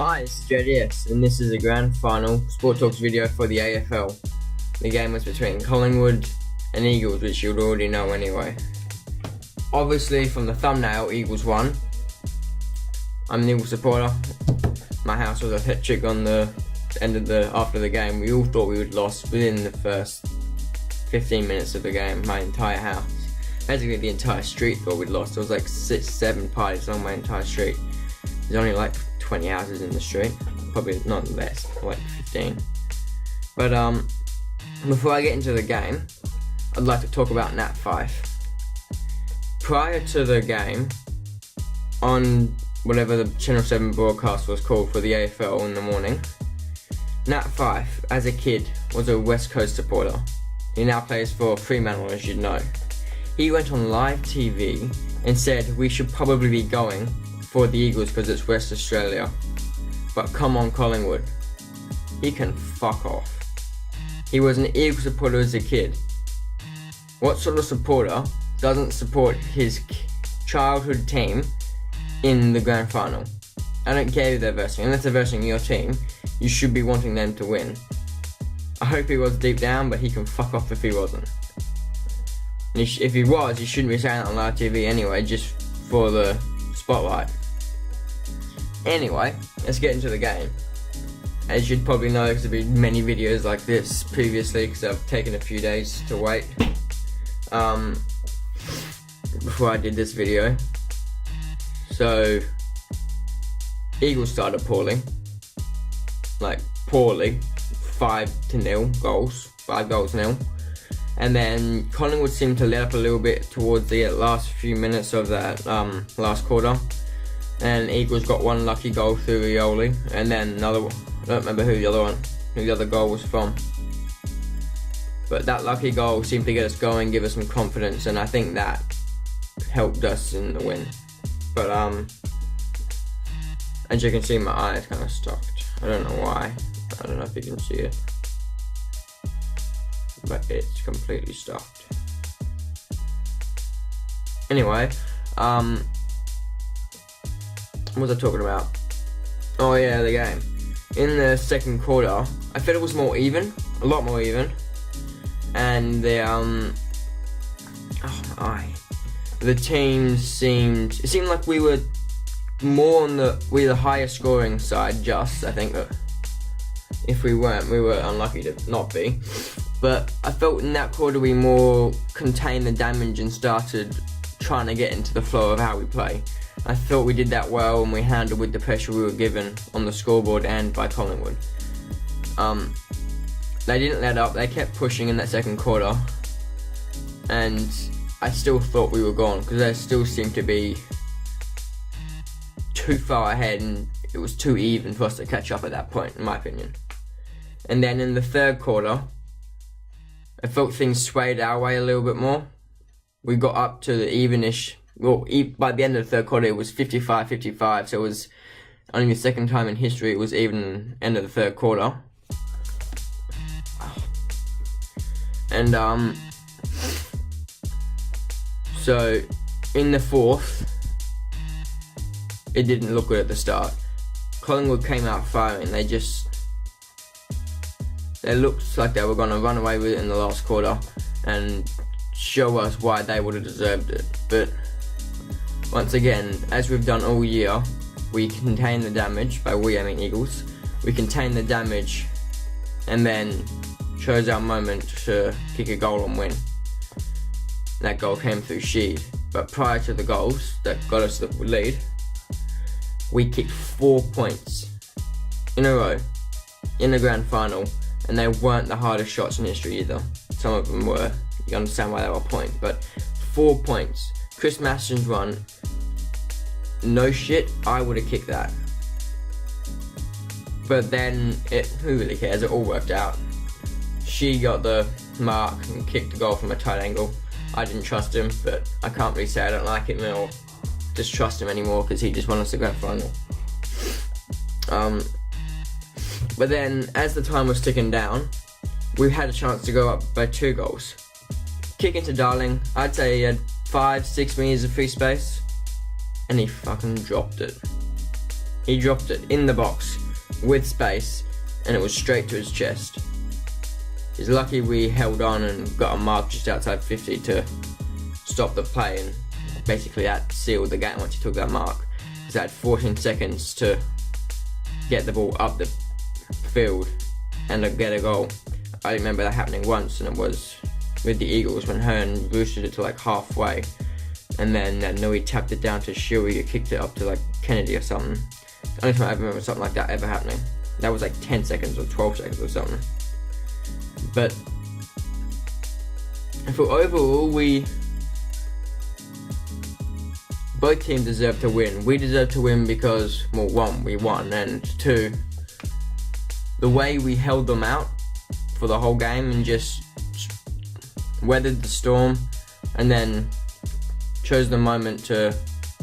Hi, it's JDS, and this is a grand final Sport Talks video for the AFL. The game was between Collingwood and Eagles, which you'd already know anyway. Obviously, from the thumbnail, Eagles won. I'm an Eagles supporter. My house was electric on the end of after the game. We all thought we would lost within the first 15 minutes of the game. My entire house, basically the entire street, thought we'd lost. There was like 6-7 parties on my entire street. There's only like 20 houses in the street, probably not less, like 15. But before I get into the game, I'd like to talk about Nat 5. Prior to the game, on whatever the Channel 7 broadcast was called for the AFL in the morning, Nat 5, as a kid, was a West Coast supporter. He now plays for Fremantle, as you'd know. He went on live TV and said we should probably be going for the Eagles because it's West Australia. But come on, Collingwood. He can fuck off. He was an Eagles supporter as a kid. What sort of supporter doesn't support his childhood team in the grand final? I don't care who they're versing. Unless they're versing your team, you should be wanting them to win. I hope he was deep down, but he can fuck off if he wasn't. And if he was, he shouldn't be saying that on live TV anyway, just for the spotlight. Anyway, let's get into the game. As you'd probably know, because there've been many videos like this previously, because I've taken a few days to wait before I did this video. So, Eagles started poorly, like poorly, 5-0 goals, 5 goals nil. And then Collingwood seemed to let up a little bit towards the last few minutes of that last quarter. And Eagles got one lucky goal through Rioli, and then another one. I don't remember who the other goal was from. But that lucky goal seemed to get us going, give us some confidence, and I think that helped us in the win. But as you can see, my eye is kind of stopped. I don't know why. I don't know if you can see it, but it's completely stopped. Anyway, what was I talking about? Oh yeah, the game. In the second quarter, I felt it was more even, a lot more even, and the team seemed like we were more on the higher scoring side. Just I think that if we weren't, we were unlucky to not be. But I felt in that quarter we more contained the damage and started trying to get into the flow of how we play. I thought we did that well, and we handled with the pressure we were given on the scoreboard and by Collingwood. They didn't let up, they kept pushing in that second quarter, and I still thought we were gone because they still seemed to be too far ahead, and it was too even for us to catch up at that point, in my opinion. And then in the third quarter, I felt things swayed our way a little bit more. We got up to the evenish. Well, by the end of the third quarter, it was 55-55, so it was only the second time in history it was even end of the third quarter. And, so, in the fourth, it didn't look good at the start. Collingwood came out firing. They looked like they were going to run away with it in the last quarter and show us why they would have deserved it. But once again, as we've done all year, we contain the damage. By we, I mean Eagles. We contain the damage and then chose our moment to kick a goal and win. That goal came through Sheed. But prior to the goals that got us the lead, we kicked 4 points in a row in the grand final, and they weren't the hardest shots in history either. Some of them were. You understand why they were points, but 4 points. Chris Masterton's run, no shit, I would have kicked that. But then, who really cares, it all worked out. She got the mark and kicked the goal from a tight angle. I didn't trust him, but I can't really say I don't like him or distrust him anymore because he just won us the grand final. But then, as the time was ticking down, we had a chance to go up by 2 goals. Kick into Darling, I'd say he had 5-6 meters of free space, and he fucking dropped it. He dropped it in the box with space, and it was straight to his chest. He's lucky we held on and got a mark just outside 50 to stop the play, and basically that sealed the game once he took that mark. Because they had 14 seconds to get the ball up the field and to get a goal. I remember that happening once, and it was with the Eagles when Hearn boosted it to like halfway, and then Nui tapped it down to Shuey, who kicked it up to like Kennedy or something. The only time I ever remember something like that ever happening. That was like 10 seconds or 12 seconds or something. But for overall, both teams deserve to win. We deserve to win because, well, one, we won, and two, the way we held them out for the whole game and just weathered the storm, and then chose the moment to,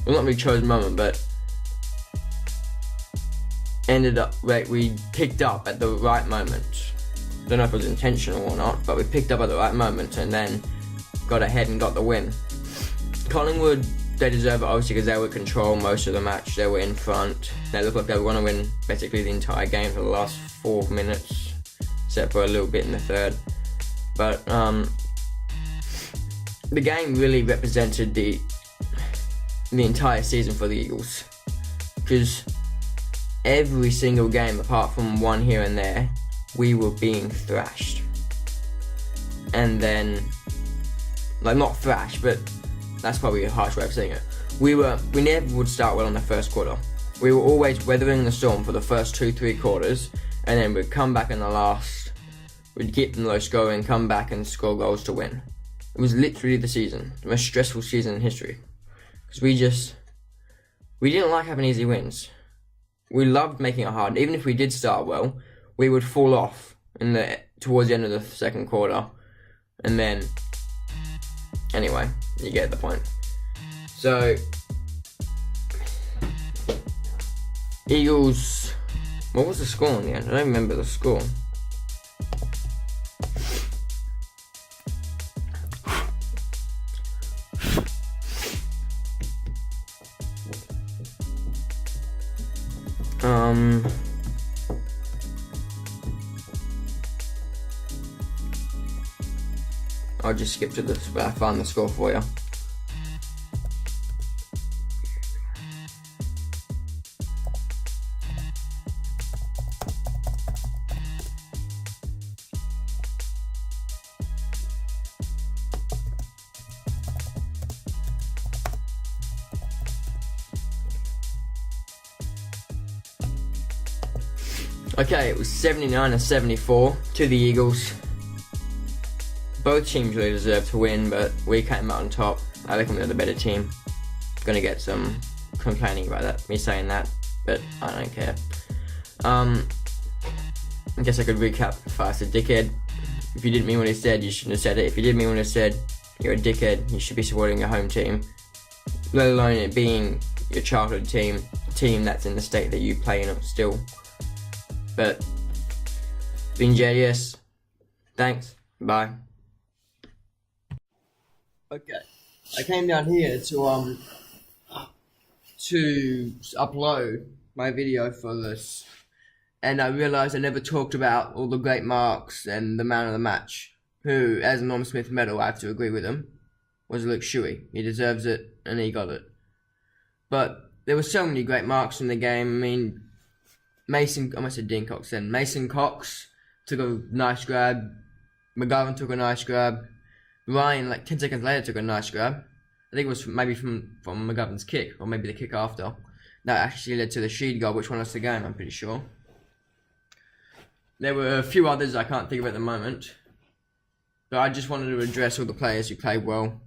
well, not really chose the moment, but ended up, like, we picked up at the right moment. Don't know if it was intentional or not, but we picked up at the right moment and then got ahead and got the win. Collingwood, they deserve it obviously because they were in control most of the match. They were in front. They looked like they were going to win basically the entire game for the last 4 minutes, except for a little bit in the third. But the game really represented the entire season for the Eagles, because every single game, apart from one here and there, we were being thrashed. And then, like, not thrashed, but that's probably a harsh way of saying it. We never would start well in the first quarter. We were always weathering the storm for the first 2-3 quarters, and then we'd come back in the last, we'd get them low scoring, come back and score goals to win. It was literally the season, the most stressful season in history. Because we didn't like having easy wins. We loved making it hard. Even if we did start well, we would fall off towards the end of the second quarter. And then, anyway, you get the point. So, Eagles, what was the score in the end? I don't remember the score. I'll just skip to this, but I found the score for you. Okay, it was 79-74 to the Eagles. Both teams really deserved to win, but we came out on top. I reckon we're the better team. Gonna get some complaining about that, me saying that, but I don't care. I guess I could recap if I said dickhead. If you didn't mean what he said, you shouldn't have said it. If you did mean what he said, you're a dickhead. You should be supporting your home team, let alone it being your childhood team, a team that's in the state that you play in still. But, being JDS, thanks, bye. Okay, I came down here to upload my video for this, and I realised I never talked about all the great marks and the man of the match, who, as a Norm Smith medal, I have to agree with him, was Luke Shuey. He deserves it, and he got it. But there were so many great marks in the game. I mean, Mason Cox took a nice grab, McGovern took a nice grab, Ryan, like 10 seconds later, took a nice grab. I think it was maybe from McGovern's kick, or maybe the kick after. That actually led to the Sheed goal, which won us the game, I'm pretty sure. There were a few others I can't think of at the moment, but I just wanted to address all the players who played well.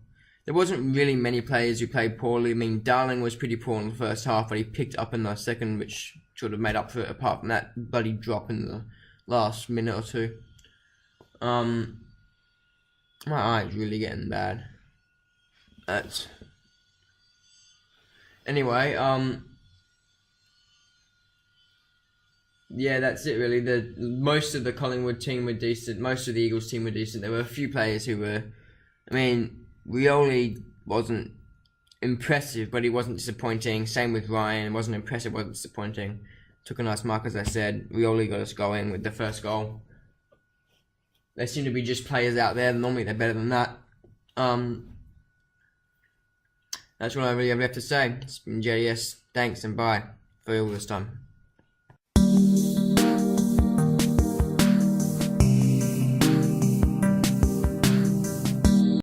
There wasn't really many players who played poorly. I mean, Darling was pretty poor in the first half, but he picked up in the second, which sort of made up for it, apart from that bloody drop in the last minute or two. My eye's really getting bad. Anyway, yeah, that's it really. Most of the Collingwood team were decent. Most of the Eagles team were decent. There were a few players who were, I mean, Rioli wasn't impressive, but he wasn't disappointing. Same with Ryan. It wasn't impressive, wasn't disappointing. Took a nice mark, as I said. Rioli got us going with the first goal. There seem to be just players out there. Normally they're better than that. That's what I really have left to say. It's been JDS. Thanks and bye for all this time.